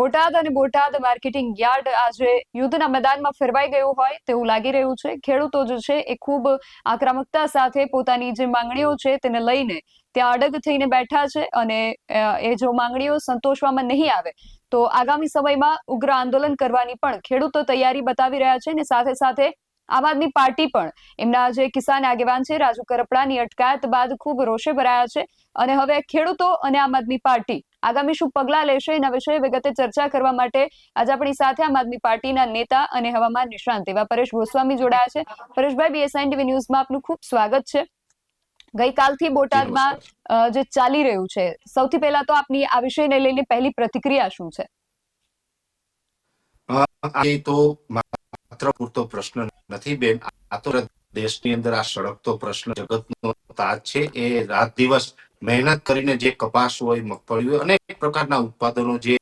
બોટાદ અને Botad marketing yard આજે યુદ્ધના મેદાનમાં ફેરવાઈ ગયું હોય તેવું લાગી રહ્યું છે. ખેડૂતો જે છે એ ખૂબ આક્રમકતા સાથે પોતાની જે માંગણીઓ છે તેને લઈને ત્યાં અડગ થઈને બેઠા છે અને એ જો માંગણીઓ સંતોષવામાં નહીં આવે તો આગામી સમયમાં ઉગ્ર આંદોલન કરવાની પણ ખેડૂતો તૈયારી બતાવી રહ્યા છે. અને સાથે સાથે આમ આદમી પાર્ટી પણ એમના જે કિસાન આગેવાન છે રાજુ કરપડાની અટકાયત બાદ ખૂબ રોષે ભરાયા છે. અને હવે ખેડૂતો અને આમ આદમી પાર્ટી આગામી શું પગલા લેશે એના વિશે વિગતે ચર્ચા કરવા માટે આજે આપણી સાથે આમ આદમી પાર્ટીના નેતા અને હવામાન નિષ્ણાંત એવા પરેશ ગોસ્વામી જોડાયા છે. પરેશભાઈ, બીએસઆઈ ટીવી ન્યૂઝમાં આપનું ખૂબ સ્વાગત છે. ગઈકાલથી જી બોટાદમાં નમસ્કાર। જે ચાલી રહ્યું છે, સૌથી પહેલા તો આપની આ વિષયને લઈને પહેલી પ્રતિક્રિયા શું છે? આ તો માત્ર પૂરતો પ્રશ્ન નથી બેન, આ તો દેશની અંદર આ સળગતો પ્રશ્ન જગતનો તાજ છે. એ રાત દિવસ મહેનત કરીને જે કપાસ હોય, મગફળી હોય, અનેક પ્રકારના ઉત્પાદનો જે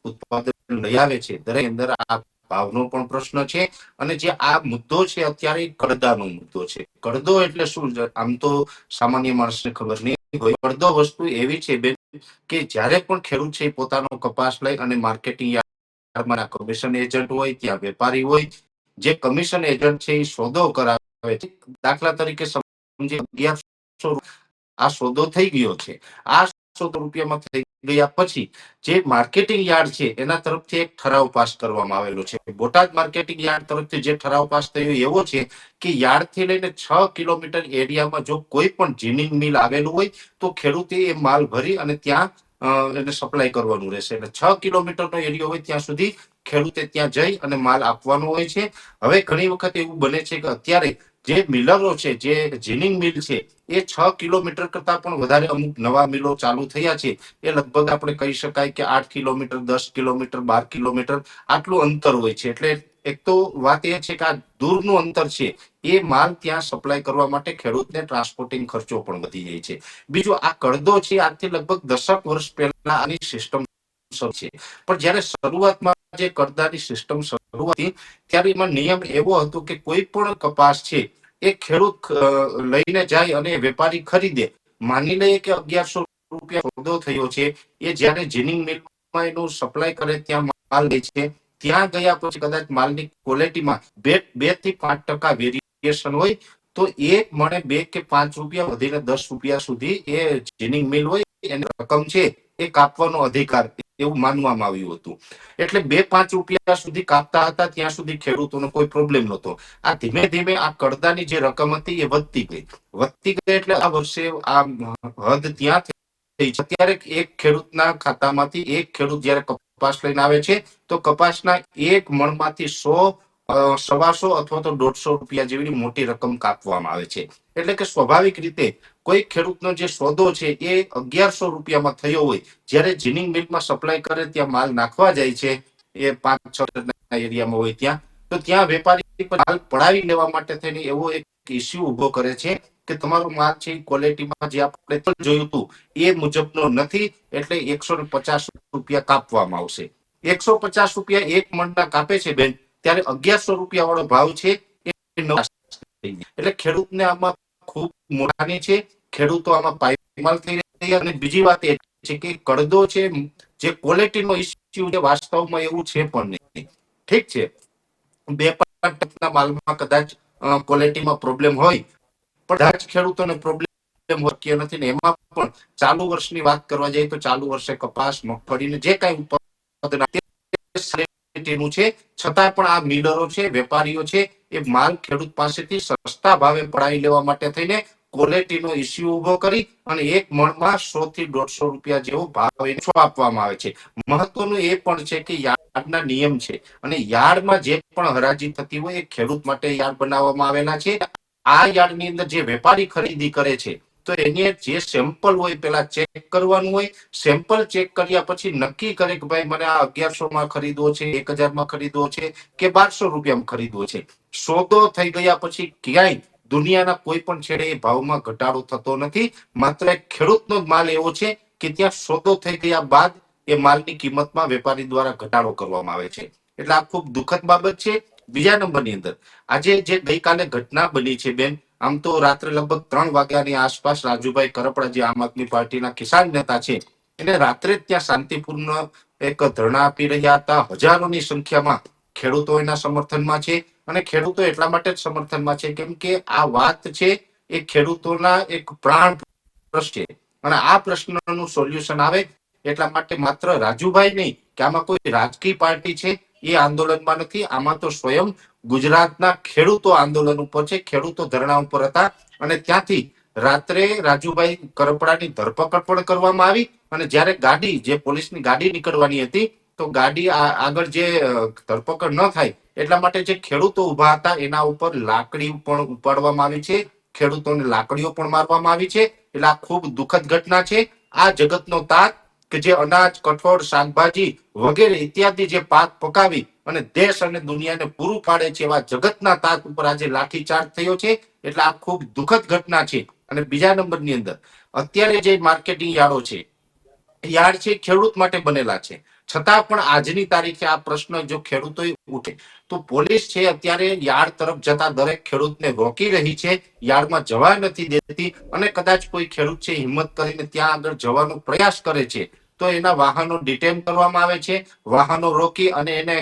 ઉત્પાદન લઈ આવે છે, દરેક અંદર આ ભાવનો પણ પ્રશ્ન છે. અને જે આ મુદ્દો છે અત્યારે કડદાનો મુદ્દો છે. કડદો એટલે શું? આમ તો સામાન્ય માણસને ખબર નહીં હોય. કડદો વસ્તુ એવી છે બેન કે જ્યારે પણ ખેડૂત છે પોતાનો કપાસ લઈ અને માર્કેટિંગ કમિશન એજન્ટ હોય, ત્યાં વેપારી હોય, જે કમિશન એજન્ટ છે એ સોદો કરાવે છે. દાખલા તરીકે સમજી 1100 આ સોદો થઈ ગયો છે. આ ₹100 થઈ ગયા પછી જે માર્કેટિંગ યાર્ડ છે એના તરફથી એક ઠરાવ પાસ કરવામાં આવેલો છે. બોટાદ માર્કેટિંગ યાર્ડ તરફથી જે ઠરાવ પાસ થયો એવો છે કે યાર્ડ થી લઈને 6 કિલોમીટર એરિયામાં જો કોઈ પણ જીનિંગ મિલ આવેલું હોય તો ખેડૂતે એ માલ ભરી અને ત્યાં એને સપ્લાય કરવાનું રહેશે. એટલે 6 કિલોમીટરનો એરિયો હોય ત્યાં સુધી ખેડૂતે ત્યાં જઈ અને માલ આપવાનો હોય છે. હવે ઘણી વખત એવું બને છે કે અત્યારે જે મિલરો છે, જે જીનિંગ મિલ છે, એ 6 કિલોમીટર કરતા પણ વધારે અમુક નવા મિલો ચાલુ થયા છે. એ લગભગ આપણે કહી શકાય કે 8 કિલોમીટર, 10 કિલોમીટર, 12 કિલોમીટર આટલું અંતર હોય છે. એટલે એક તો વાત એ છે કે આ દૂરનું અંતર છે, એ માલ ત્યાં સપ્લાય કરવા માટે ખેડૂતને ટ્રાન્સપોર્ટિંગ ખર્ચો પણ વધી જાય છે. બીજું, આ કડદો છે આજથી લગભગ 10 વર્ષ પહેલા આની સિસ્ટમ છે. પણ જ્યારે શરૂઆતમાં જે કડદાની સિસ્ટમ શરૂ હતી ત્યારે એમાં નિયમ એવો હતો કે કોઈ પણ કપાસ છે એ ખેડૂત લઈને જાય અને વેપારી ખરીદે. માની લઈએ કે ₹1100 સોદો થયો છે, એ જ્યારે જીનિંગ મિલમાં એનું સપ્લાય કરે ત્યાં માલ લે છે. ત્યાં ગયા પછી કદાચ માલની ક્વોલિટીમાં 2 થી 5% વેરિએશન હોય તો એ મળે ₹2 કે ₹5 વધીને ₹10 સુધી એ જીનિંગ મિલ હોય એની રકમ છે એ કાપવાનો અધિકાર, એવું માનવામાં આવ્યું હતું. એટલે ₹2-5 સુધી કાપતા હતા ત્યાં સુધી ખેડૂતોનો કોઈ પ્રોબ્લેમ નહોતો. આ ધીમે ધીમે આ કડદાની જે રકમ હતી એ વધતી ગઈ એટલે આ વર્ષે આ હદ ત્યાં થઈ છે. અત્યારે એક ખેડૂતના ખાતામાંથી એક ખેડૂત જયારે કપાસ લઈને આવે છે તો કપાસના એક મણમાંથી 100, ₹125 અથવા તો ₹150 જેવી મોટી રકમ કાપવામાં આવે છે. એટલે કે સ્વાભાવિક રીતે કોઈ ખેડૂતનો જે સોદો છે એ ₹1100 થયો હોય, જ્યારે જીનિંગ મિલમાં સપ્લાય કરે ત્યાં માલ નાખવા જાય છે, એ 5-6 એરિયામાં હોય ત્યાં, તો ત્યાં વેપારી માલ પડાવી લેવા માટે થઈને એવો એક ઇસ્યુ ઉભો કરે છે કે તમારો માલ છે ક્વોલિટીમાં જે આપણે જોયું હતું એ મુજબનો નથી, એટલે ₹150 કાપવામાં આવશે. ₹150 એક મણના કાપે છે બેન, ત્યારે ₹1100 વાળો ભાવ છે એ એટલે ખેડૂતને આમાં ખૂબ મોટાની છે. ખેડૂતો આમાં પાયમાલ થઈ રહ્યા. અને બીજી વાત એ છે કે કડદો છે જે ક્વોલિટીનો ઇસ્યુ છે, વાસ્તવમાં એવું છે પણ નહીં. ઠીક છે, 2-5% માલમાં કદાચ ક્વોલિટીમાં પ્રોબ્લેમ હોય, પણ બધા જ ખેડૂતોને પ્રોબ્લેમ શક્ય નથી. ને એમાં પણ ચાલુ વર્ષની વાત કરવા જઈએ તો ચાલુ વર્ષે કપાસ, મગફળીને જે કાંઈ ઉત્પાદન છે, છતાં પણ આ મિલરો છે, વેપારીઓ છે, એ માલ ખેડૂત પાસેથી સસ્તા ભાવે પડાવી લેવા માટે થઈને ક્વોલિટીનો ઇસ્યુ ઉભો કરી અને એક મણમાં ₹100 થી ₹150 જેવો ભાવ આપવામાં આવે છે. મહત્વનું એ પણ છે કે યાર્ડના નિયમ છે અને યાર્ડમાં જે પણ હરાજી થતી હોય એ ખેડૂત માટે યાર્ડ બનાવવામાં આવેલા છે. આ યાર્ડની અંદર જે વેપારી ખરીદી કરે છે તો એને જે સેમ્પલ હોય પેલા ચેક કરવાનું હોય. સેમ્પલ ચેક કર્યા પછી નક્કી કરે કે ભાઈ મને આ 1100 ખરીદવો છે, 1000 ખરીદવો છે કે ₹1200 ખરીદવો છે. સોદો થઈ ગયા પછી ક્યાંય દુનિયાના કોઈ પણ છેડે એ ભાવમાં ઘટાડો થતો નથી. માત્ર એક ખેડૂતનો જ માલ એવો છે કે ત્યાં સોદો થઈ ગયા બાદ એ માલની કિંમતમાં વેપારી દ્વારા ઘટાડો કરવામાં આવે છે. એટલે આ ખૂબ દુઃખદ બાબત છે. બીજા નંબરની અંદર આજે જે ગઈકાલે ઘટના બની છે બેન, આમ તો રાત્રે લગભગ 3 વાગ્યાની આસપાસ રાજુભાઈ કરપડા, જે આમ આદમી પાર્ટીના કિસાન નેતા છે, એને રાત્રે ત્યાં શાંતિપૂર્ણ એક ધરણા આપી રહ્યા હતા. હજારોની સંખ્યામાં ખેડૂતો એના સમર્થનમાં છે અને ખેડૂતો એટલા માટે જ સમર્થનમાં છે કેમ કે આ વાત છે એ ખેડૂતોના એક પ્રાણ પ્રશ્ન છે અને આ પ્રશ્નનું સોલ્યુશન આવે એટલા માટે માત્ર રાજુભાઈ નહીં કે આમાં કોઈ રાજકીય પાર્ટી છે એ આંદોલનમાં નથી. આમાં તો સ્વયં ગુજરાતના ખેડૂતો આંદોલન ઉપર છે. ખેડૂતો ધરણા ઉપર હતા અને ત્યાંથી રાત્રે રાજુભાઈ કરપડાની ધરપકડ પણ કરવામાં આવી અને જ્યારે ગાડી જે પોલીસની ગાડી નીકળવાની હતી તો ગાડી આગળ જે ધરપકડ ન થાય એટલા માટે જે ખેડૂતો ઉભા હતા એના ઉપર લાકડી પણ ઉપાડવામાં આવી છે. ખેડૂતોને લાકડીઓ પણ મારવામાં આવી છે. એટલે આ ખૂબ દુઃખદ ઘટના છે. આ જગતનો તાત કે જે અનાજ, કઠોળ, શાકભાજી વગેરે ઇત્યાદિ જે પાક પકાવી અને દેશ અને દુનિયાને પૂરું પાડે છે એવા જગતના તાત ઉપર આજે લાઠીચાર્જ થયો છે. એટલે આ ખૂબ દુઃખદ ઘટના છે. અને બીજા નંબરની અંદર અત્યારે જે માર્કેટિંગ યાર્ડો છે, યાર્ડ છે ખેડૂત માટે બનેલા છે, છતાં પણ આજની તારીખે આ પ્રશ્ન જો ખેડૂતો ઉઠે તો પોલીસ છે અત્યારે યાર્ડ તરફ જતા દરેક ખેડૂતને રોકી રહી છે, યાર્ડમાં જવા નથી દેતી અને કદાચ કોઈ ખેડૂત છે હિંમત કરીને ત્યાં આગળ જવાનો પ્રયાસ કરે છે તો એના વાહનો ડિટેન કરવામાં આવે છે, વાહનો રોકી અને એને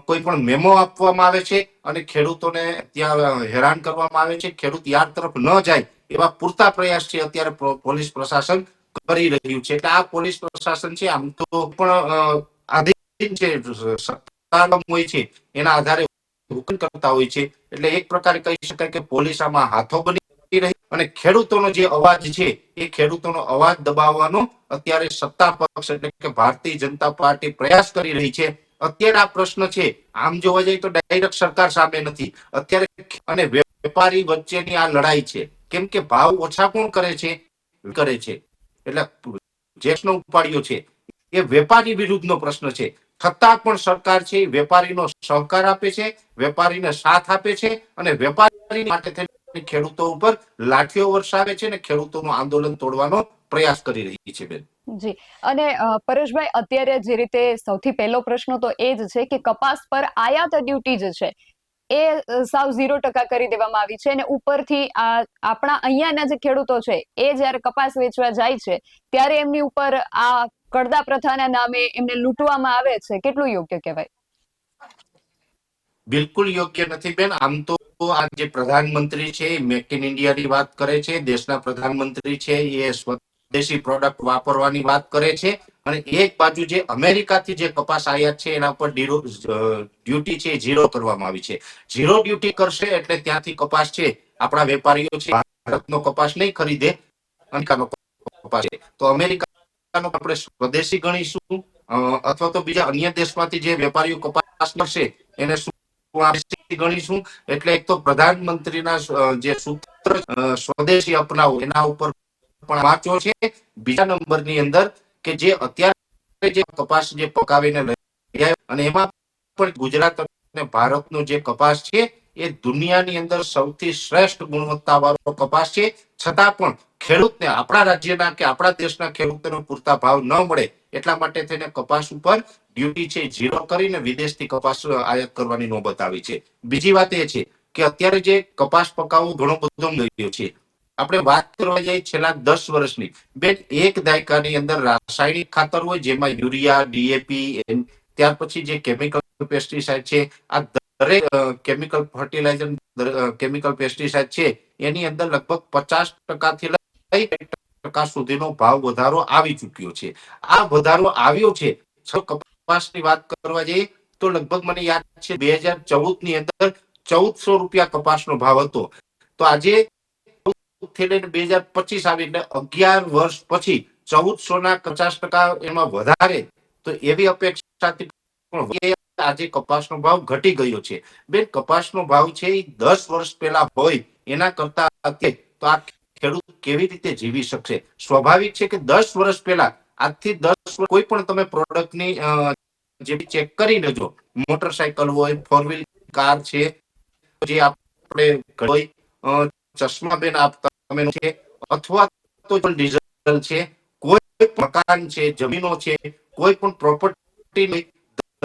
કોઈ પણ મેમો આપવામાં આવે છે અને ખેડૂતોને ત્યાં હેરાન કરવામાં આવે છે. ખેડૂત યાર્ડ તરફ ન જાય એવા પૂરતા પ્રયાસ છે અત્યારે પોલીસ પ્રશાસન કરી રહ્યું છે. એટલે આ પોલીસ પ્રશાસન છે આમ તો પણ આધીન છે, સત્તા હોય છે એના આધારે હુકમ કરતા હોય છે. એટલે એક પ્રકારે કહી શકાય કે પોલીસ આમાં હાથો બની રહી અને ખેડૂતોનો જે અવાજ છે એ ખેડૂતોનો અવાજ દબાવવાનો અત્યારે સત્તા પક્ષ એટલે કે ભારતીય જનતા પાર્ટી પ્રયાસ કરી રહી છે. અત્યારે આ પ્રશ્ન છે આમ જોવા જઈએ તો ડાયરેક્ટ સરકાર સામે નથી અત્યારે અને વેપારી વચ્ચેની આ લડાઈ છે. કેમ કે ભાવ ઓછા કોણ કરે છે? એટલે જેનો ઉપાડ્યો છે એ વેપારી વિરુદ્ધનો પ્રશ્ન છે. છતાં પણ સરકાર છે વેપારીનો સહકાર આપે છે, વેપારીને સાથ આપે છે અને વેપારી માટે ખેડૂતો ઉપર લાઠીઓ વરસાવે છે અને ખેડૂતોનું આંદોલન તોડવાનો પ્રયાસ કરી રહી છે. બેન જી, અને પરેશભાઈ, અત્યારે જે રીતે સૌથી પહેલો પ્રશ્ન તો એ જ છે કે કપાસ પર આયાત ડ્યુટી જે છે એ સાવ 0% કરી દેવામાં આવી છે અને ઉપરથી આપણા અહીંયાના જે ખેડૂતો છે એ જ્યારે કપાસ વેચવા જાય છે ત્યારે એમની ઉપર આ કડદા પ્રથાના નામે એમને લૂંટવામાં આવે છે. કેટલું યોગ્ય કહેવાય? બિલકુલ યોગ્ય નથી બેન. આમ તો આ જે પ્રધાનમંત્રી છે મેક ઇન ઇન્ડિયાની વાત કરે છે, દેશના પ્રધાનમંત્રી છે એ સ્વદેશી પ્રોડક્ટ વાપરવાની વાત કરે છે અને એક બાજુ જે અમેરિકાથી જે કપાસ આયાત છે એના ઉપર ડ્યુટી છે ઝીરો કરવામાં આવી છે. ઝીરો ડ્યુટી કરશે એટલે ત્યાંથી કપાસ છે આપણા વેપારીઓ છે ભારતનો કપાસ નહીં ખરીદે, અમેરિકાનો કપાસ છે તો અમેરિકાનો આપણે સ્વદેશી ગણીશું અથવા તો બીજા અન્ય દેશમાંથી જે વેપારીઓ કપાસ મળશે એને શું ગણીશું. એટલે એક તો પ્રધાનમંત્રીના જે સૂત્ર સ્વદેશી અપનાવો એના ઉપર પણ વાંચો છે. બીજા નંબરની અંદર કે જે અત્યારે જે કપાસ જે પકાવીને લઈ આવ્યો અને એમાં પણ ગુજરાત અને ભારતનો જે કપાસ છે એ દુનિયાની અંદર સૌથી શ્રેષ્ઠ ગુણવત્તા વાળો કપાસ છે. છતાં પણ ખેડૂતને આપણા રાજ્યના કે આપણા દેશના ખેડૂતોને પૂરતા ભાવ ન મળે એટલા માટે થઈને કપાસ ઉપર ડ્યુટી છે ઝીરો કરીને વિદેશથી કપાસ આયાત કરવાની નોબત આવી છે. બીજી વાત એ છે કે અત્યારે જે કપાસ પકાવવો ઘણો બધો થઈ ગયો છે. આપણે વાત કરવા જઈએ છેલ્લા 10 વર્ષની બેન, એક દાયકાની અંદર રાસાયણિક ખાતર હોય જેમાં યુરિયા, ડીએપી, ત્યાર પછી જે કેમિકલ પેસ્ટિસાઇડ છે આ દરેક કેમિકલ ફર્ટિલાઇઝર, કેમિકલ પેસ્ટિસાઇડ છે એની અંદર લગભગ 50% થી લઈ 60% સુધીનો ભાવ વધારો આવી ચૂક્યો છે. આ વધારો આવ્યો છે. કપાસની વાત કરવા જઈએ તો લગભગ મને યાદ છે 2014 ની અંદર 1400 રૂપિયા કપાસનો ભાવ હતો. તો આજે 2025 આવી એટલે 11 વર્ષ પછી 1400 ના 50% એમાં વધારે તો એવી અપેક્ષાથી આજે કપાસનો ભાવ ઘટી ગયો છે. બેન, કપાસનો ભાવ છે એ 10 વર્ષ પહેલા હોય એના કરતા અત્યારે તો આ ખેડૂત કેવી રીતે જીવી શકશે? સ્વાભાવિક છે કે 10 વર્ષ પહેલા આજથી 10 કોઈ પણ તમે પ્રોડક્ટની જે ચેક કરી લેજો, મોટરસાયકલ હોય, 4 વ્હીલ કાર છે, જે આપણે ચશ્મા બેન આપતા છે અથવા તો ડીઝલ છે, કોઈ મકાન છે, જમીનો છે, કોઈ પણ પ્રોપર્ટી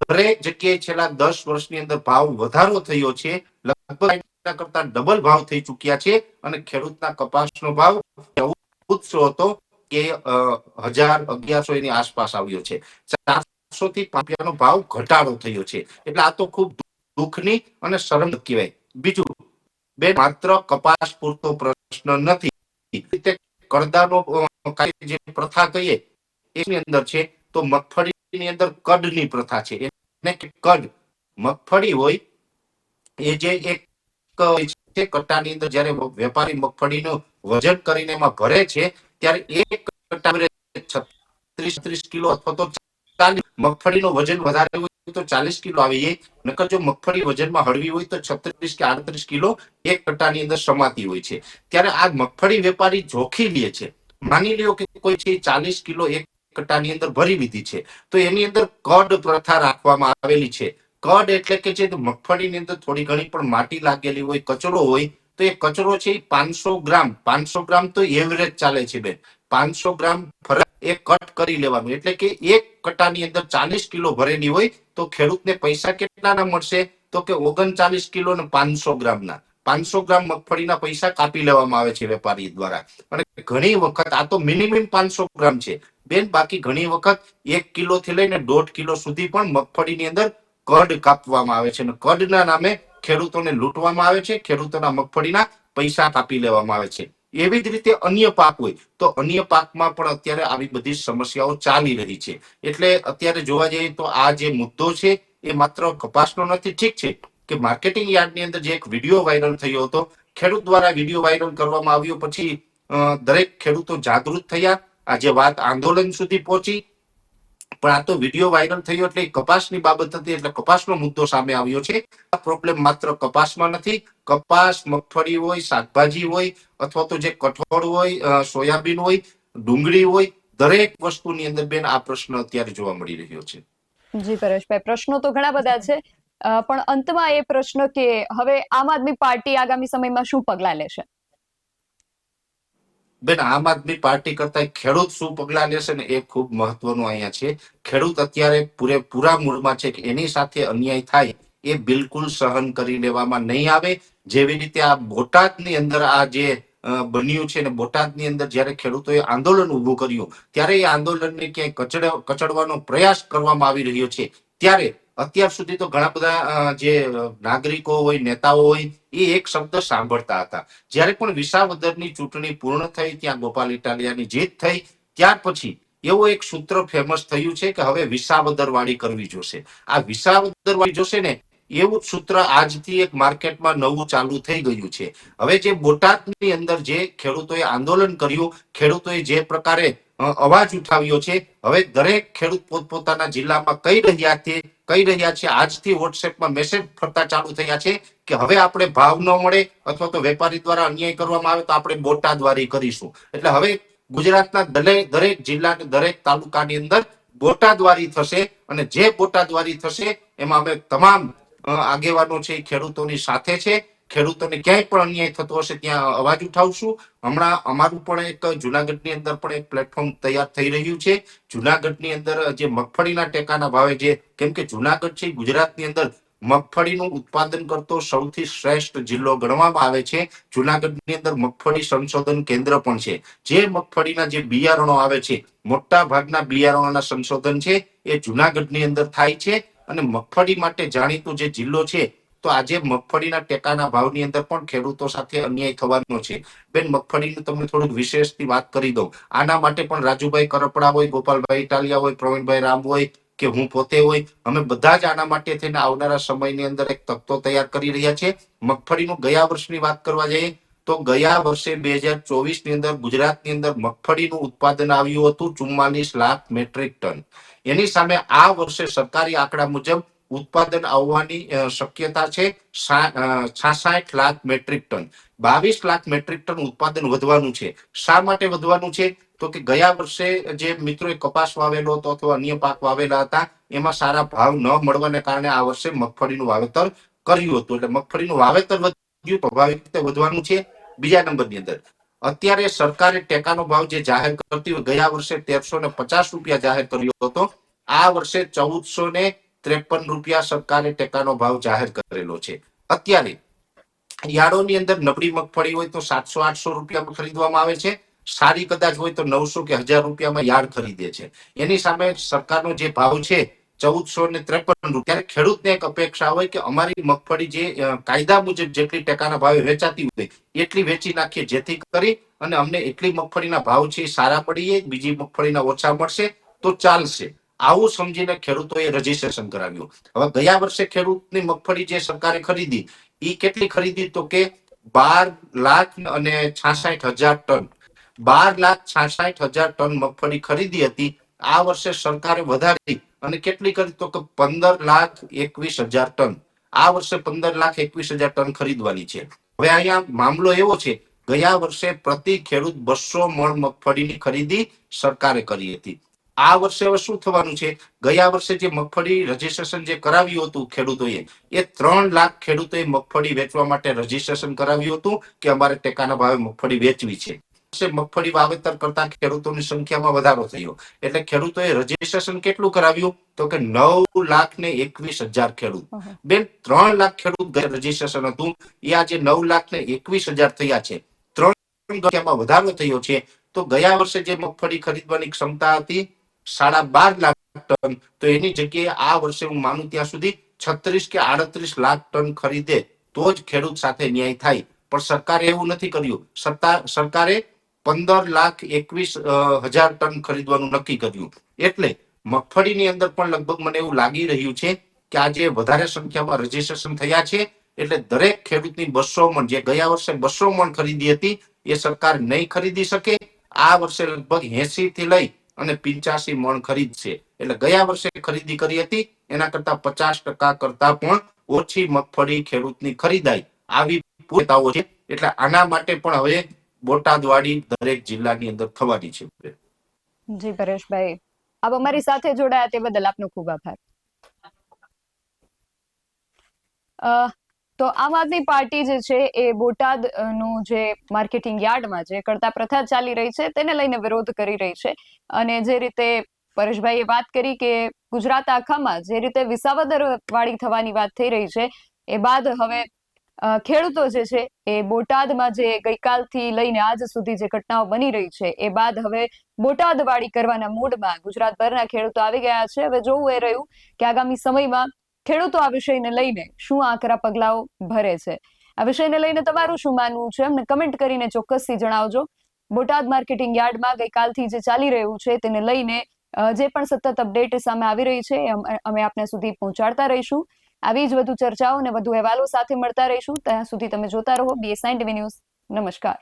દરેક જગ્યાએ છેલ્લા 10 વર્ષની અંદર ભાવ વધારો થયો છે. લગભગ કરતા ડબલ ભાવ થઈ ચુક્યા છે અને ખેડૂતના કપાસનો ભાવ 1400 હતો કે 1000-1100 એની આસપાસ આવ્યો છે. થી રૂપિયાનો ભાવ ઘટાડો થયો છે. એટલે આ તો ખૂબ દુઃખની અને શરમ કહેવાય. બીજું, બે માત્ર કપાસ પૂરતો પ્રશ્ન નથી. કરદાનો જે પ્રથા કહીએ એની અંદર છે, તો મગફળીની અંદર કડની પ્રથા છે. એને કડ મગફળી હોય એ જે એક કટ્ટાની અંદર જયારે વેપારી મગફળીનું વજન કરીને એમાં ભરે છે, ત્યારે એક કટ્ટા 36 કિલો અથવા તો 40, મગફળીનું વજન વધારે હોય તો 40 કિલો આવી જાય. નકર જો મગફળી વજનમાં હળવી હોય તો 36 કે 38 કિલો એક કટ્ટાની અંદર સમાતી હોય છે. ત્યારે આ મગફળી વેપારી જોખી લે છે. માની લ્યો કે કોઈ છે 40 કિલો એક કટ્ટાની અંદર ભરી લીધી છે, તો એની અંદર કડ પ્રથા રાખવામાં આવેલી છે. કડ એટલે કે જે મગફળીની અંદર થોડી ઘણી પણ માટી લાગેલી હોય, કચરો હોય, તો એ કચરો છે 500 ગ્રામ તો એવરેજ ચાલે છે બેન. 500 ગ્રામ એ કટ કરી લેવાનું. એટલે કે એક કટ્ટાની અંદર 40 કિલો ભરેલી હોય તો ખેડૂતને પૈસા કેટલાના મળશે? તો કે 39 કિલો ને 500 ગ્રામના. 500 ગ્રામ મગફળીના પૈસા કાપી લેવામાં આવે છે વેપારી દ્વારા. અને ઘણી વખત આ તો મિનિમમ 500 ગ્રામ છે બેન. બાકી ઘણી વખત 1 કિલો થી લઈને 1.5 કિલો સુધી પણ મગફળીની અંદર કડ કાપવામાં આવે છે. અને કડના નામે ખેડૂતોને લૂંટવામાં આવે છે. ખેડૂતોના મગફળીના પૈસા કાપી લેવામાં આવે છે. એવી જ રીતે અન્ય પાક હોય તો અન્ય પાકમાં પણ અત્યારે આવી બધી સમસ્યાઓ ચાલી રહી છે. એટલે અત્યારે જોવા જઈએ તો આ જે મુદ્દો છે એ માત્ર કપાસનો નથી. ઠીક છે કે માર્કેટિંગ યાર્ડની અંદર જે એક વિડીયો વાયરલ થયો હતો, ખેડૂત દ્વારા વિડીયો વાયરલ કરવામાં આવ્યો, પછી દરેક ખેડૂતો જાગૃત થયા. આ જે વાત આંદોલન સુધી પહોંચી. પણ આ તો વિડીયો વાયરલ થયો એટલે કપાસની બાબત હતી, એટલે કપાસનો મુદ્દો સામે આવ્યો છે. આ પ્રોબ્લેમ માત્ર કપાસમાં નથી. કપાસ, મગફળી હોય, શાકભાજી હોય, અથવા તો જે કઠોળ હોય, સોયાબીન હોય, ડુંગળી હોય, દરેક વસ્તુની અંદર બેન આ પ્રશ્ન અત્યારે જોવા મળી રહ્યો છે. જી પરેશભાઈ, પ્રશ્નો તો ઘણા બધા છે, પણ અંતમાં એ પ્રશ્ન કે હવે આમ આદમી પાર્ટી આગામી સમયમાં શું પગલાં લેશે? બેન, આમ આદમી પાર્ટી કરતા ખેડૂત શું પગલા લેશે ને એ ખૂબ મહત્વનું અહીંયા છે. ખેડૂત અત્યારે પૂરેપૂરા મૂડમાં છે કે એની સાથે અન્યાય થાય એ બિલકુલ સહન કરી લેવામાં નહીં આવે. જેવી રીતે આ બોટાદની અંદર આ જે બન્યું છે ને, બોટાદની અંદર જયારે ખેડૂતોએ આંદોલન ઉભું કર્યું ત્યારે એ આંદોલનને ક્યાંય કચડવાનો પ્રયાસ કરવામાં આવી રહ્યો છે. ત્યારે અત્યાર સુધી તો ઘણા બધા જે નાગરિકો હોય, નેતાઓ હોય, એ એક શબ્દ સાંભળતા હતા. જ્યારે પણ વિસાવદરની ચૂંટણી પૂર્ણ થઈ, ત્યાં ગોપાલ ઇટાલિયાની જીત થઈ, ત્યાર પછી એવું એક સૂત્ર ફેમસ થયું છે કે હવે વિસાવદર વાળી કરવી જોશે. આ વિસાવદર વાળી જોશે ને એવું જ સૂત્ર આજથી એક માર્કેટમાં નવું ચાલુ થઈ ગયું છે. હવે જે બોટાદની અંદર જે ખેડૂતોએ આંદોલન કર્યું, ખેડૂતોએ જે પ્રકારે અવાજ ઉઠાવ્યો છે, હવે દરેક ખેડૂત પોતપોતાના જિલ્લામાં કહી રહ્યા છે. આજથી વોટ્સએપમાં મેસેજ ફરતા ચાલુ થયા છે કે હવે આપણે ભાવ ન મળે અથવા તો વેપારી દ્વારા અન્યાય કરવામાં આવે તો આપણે બોટાદવારી કરીશું. એટલે હવે ગુજરાતના દરેક જિલ્લા, દરેક તાલુકાની અંદર બોટાદવારી થશે. અને જે બોટાદવારી થશે એમાં અમે તમામ આગેવાનો છે એ ખેડૂતોની સાથે છે. ખેડૂતોને ક્યાંય પણ અન્યાય થતો હશે ત્યાં અવાજ ઉઠાવશું. હમણાં અમારું પણ એક જુનાગઢની અંદર પણ એક પ્લેટફોર્મ તૈયાર થઈ રહ્યું છે. જુનાગઢની અંદર જે મગફળીના ટેકાના ભાવે, જે કેમ કે જુનાગઢ છે ગુજરાતની અંદર મગફળીનું ઉત્પાદન કરતો સૌથી શ્રેષ્ઠ જિલ્લો ગણવામાં આવે છે. જુનાગઢની અંદર મગફળી સંશોધન કેન્દ્ર પણ છે. જે મગફળીના જે બિયારણો આવે છે, મોટા ભાગના બિયારણોના સંશોધન છે એ જુનાગઢની અંદર થાય છે. અને મગફળી માટે જાણીતું જે જિલ્લો છે, તો આજે મગફળીના ટેકાના ભાવની અંદર પણ ખેડૂતો સાથે અન્યાય થવાનો છે. બેન, મગફળીનું તમને થોડુંક વિશેષથી વાત કરી દઉં. આના માટે પણ રાજુભાઈ કરપડા હોય, ગોપાલભાઈ ઇટાલિયા હોય, પ્રવીણભાઈ રામ હોય કે હું પોતે હોય, અમે બધા જ આના માટે થઈને આવનારા સમયની અંદર એક તખ્તો તૈયાર કરી રહ્યા છે. મગફળીનું ગયા વર્ષની વાત કરવા જઈએ તો ગયા વર્ષે 2024 ની અંદર ગુજરાતની અંદર મગફળીનું ઉત્પાદન આવ્યું હતું 44 લાખ મેટ્રિક ટન. એની સામે આ વર્ષે સરકારી આંકડા મુજબ ઉત્પાદન આવવાની શક્યતા છે 66 lakh metric ton. 22 lakh metric ton ઉત્પાદન વધવાનું છે. શા માટે વધવાનું છે? તો કે ગયા વર્ષે જે મિત્રોએ કપાસ વાવેલો હતો અથવા અન્ય પાક વાવેલા હતા એમાં સારા ભાવ ન મળવાને કારણે આ વર્ષે મગફળીનું વાવેતર કર્યું હતું. એટલે મગફળીનું વાવેતર વધ્યું, સ્વાભાવિક રીતે વધવાનું છે. બીજા નંબરની અંદર અત્યારે સરકારે ટેકાનો ભાવ જે જાહેર કરતી હોય, ગયા વર્ષે 1350 રૂપિયા જાહેર કર્યો હતો. આ વર્ષે 1453 રૂપિયા સરકારે ટેકાનો ભાવ જાહેર કરેલો છે. અત્યારે યાર્ડોની અંદર નબળી મગફળી હોય તો 700-800 રૂપિયામાં ખરીદવામાં આવે છે. સારી કદાચ હોય તો 900 કે 1000 રૂપિયામાં યાર્ડ ખરીદે છે. એની સામે સરકારનો જે ભાવ છે ₹1453 ત્યારે ખેડૂતને એક અપેક્ષા હોય કે અમારી મગફળી જે કાયદા મુજબ જેટલી ટેકાના ભાવે વેચાતી હોય એટલી વેચી નાખીએ, જેથી કરી અને અમને એટલી મગફળીના ભાવ છે એ સારા પડીએ, બીજી મગફળીના ઓછા મળશે તો ચાલશે. આવું સમજીને ખેડૂતોએ રજીસ્ટ્રેશન કરાવ્યું. હવે ગયા વર્ષે ખેડૂતની મગફળી જે સરકારે ખરીદી એ કેટલી ખરીદી તો કે 12,66,000 ટન. 12,66,000 ટન મગફળી ખરીદી હતી. આ વર્ષે સરકારે વધારી અને કેટલી કરી તો કે 15,21,000 ટન. આ વર્ષે 15,21,000 ટન ખરીદવાની છે. હવે અહીંયા મામલો એવો છે, ગયા વર્ષે પ્રતિ ખેડૂત 200 મણ મગફળીની ખરીદી સરકારે કરી હતી. આ વર્ષે હવે શું થવાનું છે? ગયા વર્ષે જે મગફળી રજીસ્ટ્રેશન જે કરાવ્યું હતું ખેડૂતોએ, એ 3 લાખ ખેડૂતોએ મગફળી વેચવા માટે રજીસ્ટ્રેશન કરાવ્યું હતું કે અમારે ટેકાના ભાવે મગફળી વેચવી છે. મગફળી વાવેતર કરતા ખેડૂતોની સંખ્યામાં વધારો થયો, એટલે ખેડૂતોએ રજીસ્ટ્રેશન કેટલું કરાવ્યું તો કે 9,21,000 ખેડૂત. બેન, 3 લાખ ખેડૂત રજીસ્ટ્રેશન હતું, એ આજે 9,21,000 થયા છે. 3 સંખ્યામાં વધારો થયો છે. તો ગયા વર્ષે જે મગફળી ખરીદવાની ક્ષમતા હતી 12.5 લાખ ટન, તો એની જગ્યાએ આ વર્ષે હું માનું ત્યાં સુધી 36 કે 38 લાખ ટન ખરીદે તો જ ખેડૂત સાથે ન્યાય થાય. પણ સરકારે એવું નથી કર્યું. સરકારે 15,21,000 ટન ખરીદવાનું નક્કી કર્યું. એટલે મગફળીની અંદર પણ લગભગ મને એવું લાગી રહ્યું છે કે આજે વધારે સંખ્યામાં રજીસ્ટ્રેશન થયા છે, એટલે દરેક ખેડૂતની 200 મણ, જે ગયા વર્ષે 200 મણ ખરીદી હતી, એ સરકાર નહીં ખરીદી શકે. આ વર્ષે લગભગ 80 થી લઈ અને 85 મણ ખરીદશે. એટલે ગયા વર્ષે ખરીદી કરી હતી એના કરતા 50% કરતા પણ ઓછી મગફળી ખેડૂતની ખરીદાય, આવી પૂરતાઓ છે. એટલે આના માટે પણ હવે બોટાદ વાળી દરેક જિલ્લાની અંદર થવાની છે. જી પરેશભાઈ, આપ અમારી સાથે જોડાયા તે બદલ આપનો ખૂબ આભાર. તો આમ આદમી પાર્ટી જે છે એ બોટાદ નું જે માર્કેટિંગ યાર્ડમાં જે કરતા પ્રથા ચાલી રહી છે તેને લઈને વિરોધ કરી રહી છે. અને જે રીતે પરેશભાઈએ વાત કરી કે ગુજરાત આખામાં જે રીતે વિસાવદર વાળી થવાની વાત થઈ રહી છે, એ બાદ હવે ખેડૂતો જે છે એ બોટાદમાં જે ગઈકાલથી લઈને આજ સુધી જે ઘટનાઓ બની રહી છે એ બાદ હવે બોટાદ વાળી કરવાના મૂડમાં ગુજરાતભરના ખેડૂતો આવી ગયા છે. હવે જોવું એ રહ્યું કે આગામી સમયમાં ખેડૂતો આ વિષયને લઈને શું આકરા પગલાઓ ભરે છે. આ વિષયને લઈને તમારું શું માનવું છે અમને કમેન્ટ કરીને ચોક્કસથી જણાવજો. બોટાદ માર્કેટિંગ યાર્ડમાં ગઈકાલથી જે ચાલી રહ્યું છે તેને લઈને જે પણ સતત અપડેટ સામે આવી રહી છે અમે આપને સુધી પહોંચાડતા રહીશું. આવી જ વધુ ચર્ચાઓ અને વધુ અહેવાલો સાથે મળતા રહીશું. ત્યાં સુધી તમે જોતા રહો BS9 TV ન્યૂઝ. નમસ્કાર.